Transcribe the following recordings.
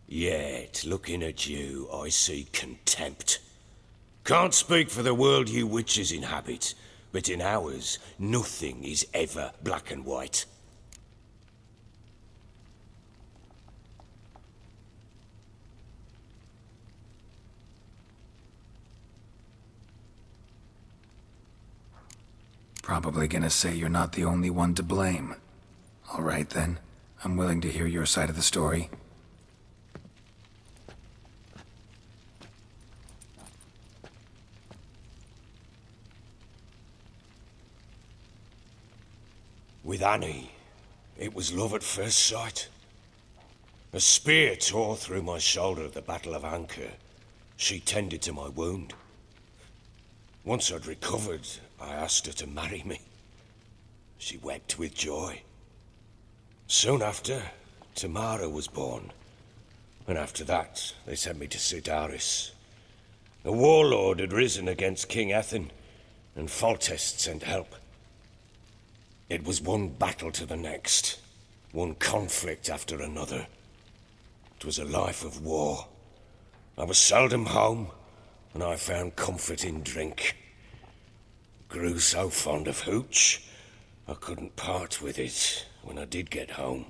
Yet, looking at you, I see contempt. Can't speak for the world you witches inhabit, but in ours, nothing is ever black and white. Probably gonna say you're not the only one to blame. All right then, I'm willing to hear your side of the story. With Annie, it was love at first sight. A spear tore through my shoulder at the Battle of Anchor. She tended to my wound. Once I'd recovered, I asked her to marry me. She wept with joy. Soon after, Tamara was born. And after that, they sent me to Cidaris. A warlord had risen against King Ethain, and Foltest sent help. It was one battle to the next, one conflict after another. It was a life of war. I was seldom home, and I found comfort in drink. Grew so fond of hooch, I couldn't part with it when I did get home.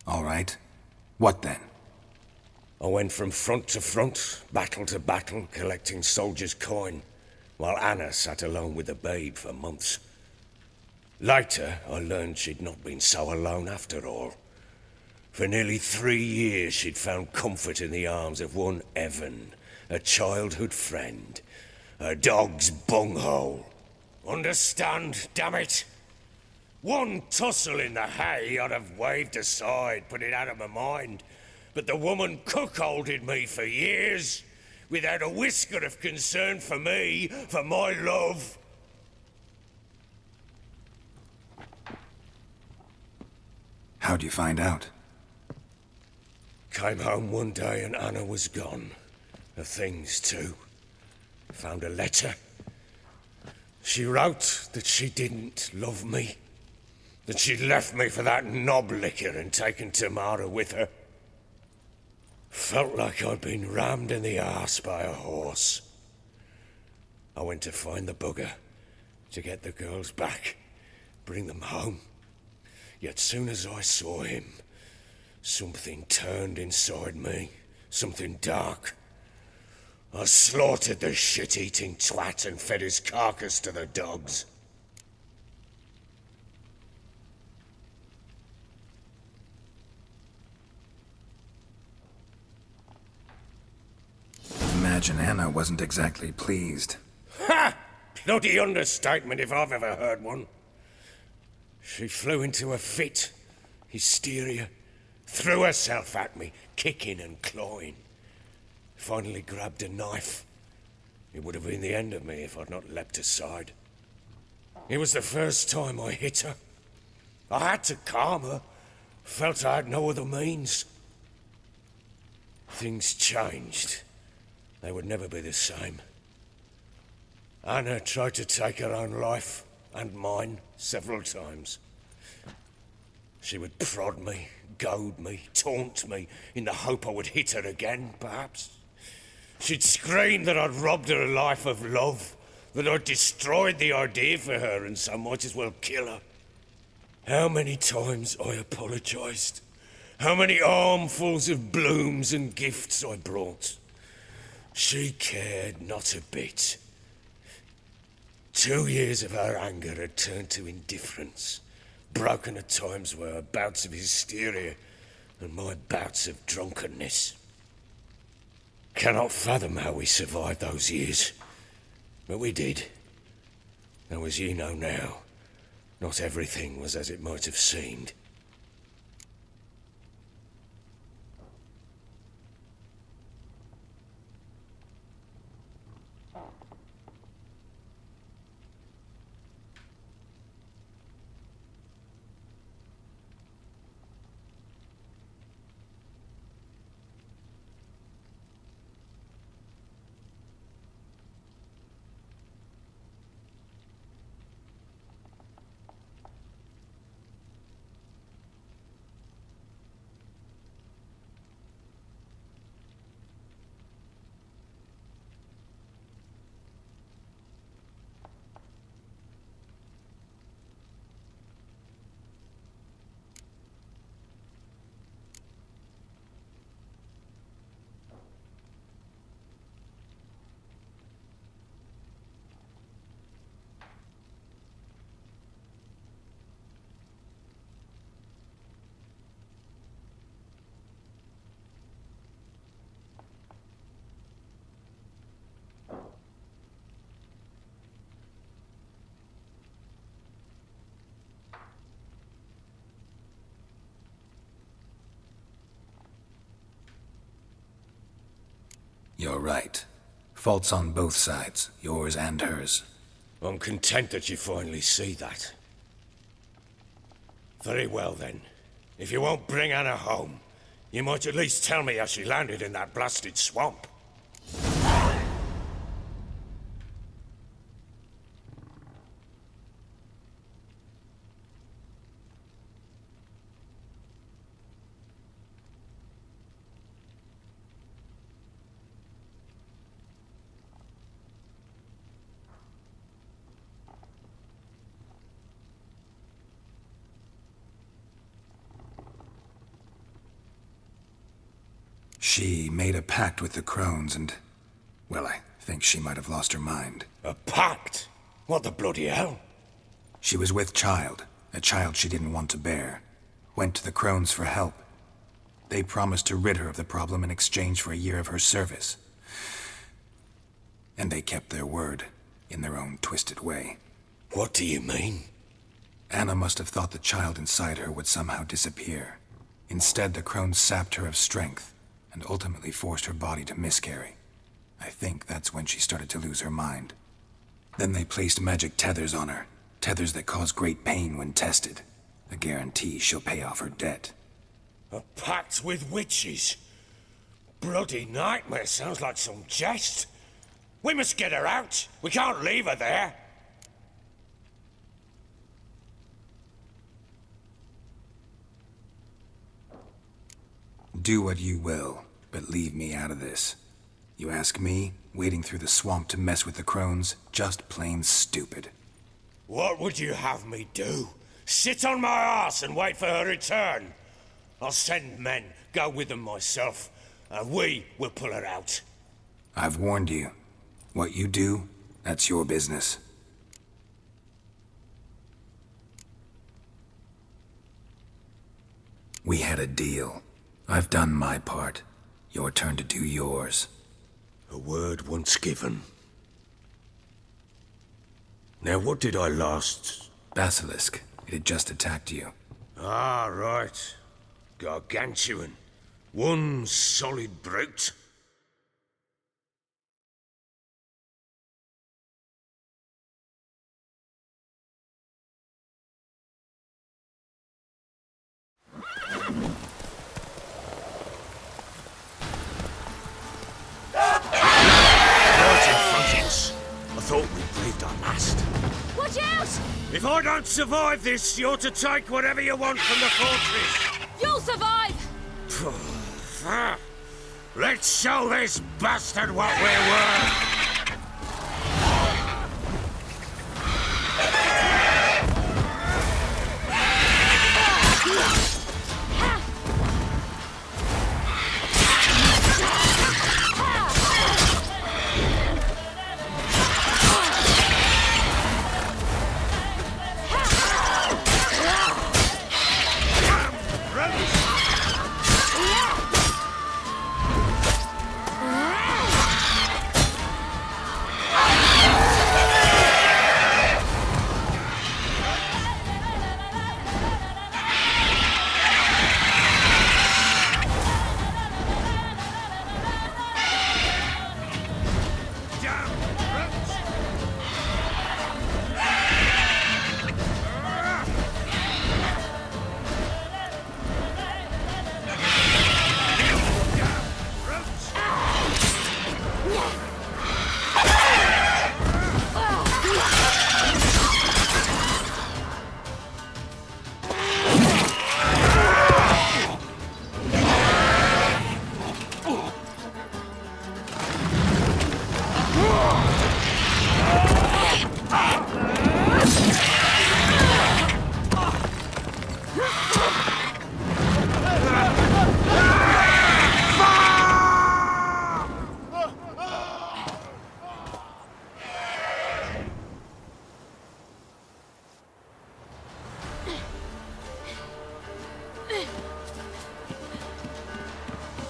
All right. What then? I went from front to front, battle to battle, collecting soldiers' coin, while Anna sat alone with the babe for months. Later, I learned she'd not been so alone after all. For nearly 3 years, she'd found comfort in the arms of one Evan, a childhood friend, a dog's bunghole. Understand, damn it? One tussle in the hay I'd have waved aside, put it out of my mind. But the woman cuckolded me for years, without a whisker of concern for me, for my love. How'd you find out? Came home one day and Anna was gone. Her things too. Found a letter. She wrote that she didn't love me. That she'd left me for that knob licker and taken Tamara with her. Felt like I'd been rammed in the arse by a horse. I went to find the bugger, to get the girls back, bring them home. Yet soon as I saw him, something turned inside me, something dark. I slaughtered the shit-eating twat and fed his carcass to the dogs. Imagine Anna wasn't exactly pleased. Ha! Bloody understatement if I've ever heard one. She flew into a fit, hysteria, threw herself at me, kicking and clawing. Finally grabbed a knife. It would have been the end of me if I'd not leapt aside. It was the first time I hit her. I had to calm her. Felt I had no other means. Things changed. They would never be the same. Anna tried to take her own life, and mine, several times. She would prod me, goad me, taunt me, in the hope I would hit her again, perhaps. She'd scream that I'd robbed her a life of love, that I'd destroyed the idea for her and so might as well kill her. How many times I apologized. How many armfuls of blooms and gifts I brought. She cared not a bit. 2 years of her anger had turned to indifference, broken at times were her bouts of hysteria and my bouts of drunkenness. Cannot fathom how we survived those years, but we did. Though as you know now, not everything was as it might have seemed. You're right. Faults on both sides, yours and hers. I'm content that you finally see that. Very well then. If you won't bring Anna home, you might at least tell me how she landed in that blasted swamp. She made a pact with the Crones and... well, I think she might have lost her mind. A pact? What the bloody hell? She was with child, a child she didn't want to bear. Went to the Crones for help. They promised to rid her of the problem in exchange for a year of her service. And they kept their word, in their own twisted way. What do you mean? Anna must have thought the child inside her would somehow disappear. Instead, the Crones sapped her of strength, and ultimately forced her body to miscarry. I think that's when she started to lose her mind. Then they placed magic tethers on her, tethers that cause great pain when tested. A guarantee she'll pay off her debt. A pact with witches? Bloody nightmare, sounds like some jest. We must get her out. We can't leave her there. Do what you will, but leave me out of this. You ask me, wading through the swamp to mess with the Crones, just plain stupid. What would you have me do? Sit on my arse and wait for her return? I'll send men, go with them myself, and we will pull her out. I've warned you. What you do, that's your business. We had a deal. I've done my part. Your turn to do yours. A word once given. Now what did I last... Basilisk. It had just attacked you. Ah, right. Gargantuan. One solid brute. I thought we breathed our last. Watch out! If I don't survive this, you're to take whatever you want from the fortress. You'll survive! Let's show this bastard what we're worth.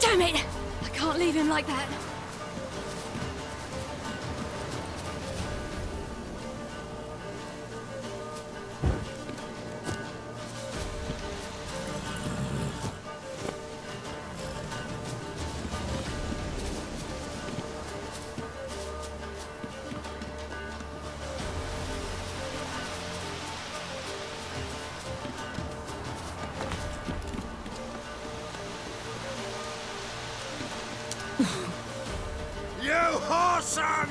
Damn it! I can't leave him like that. whoreson!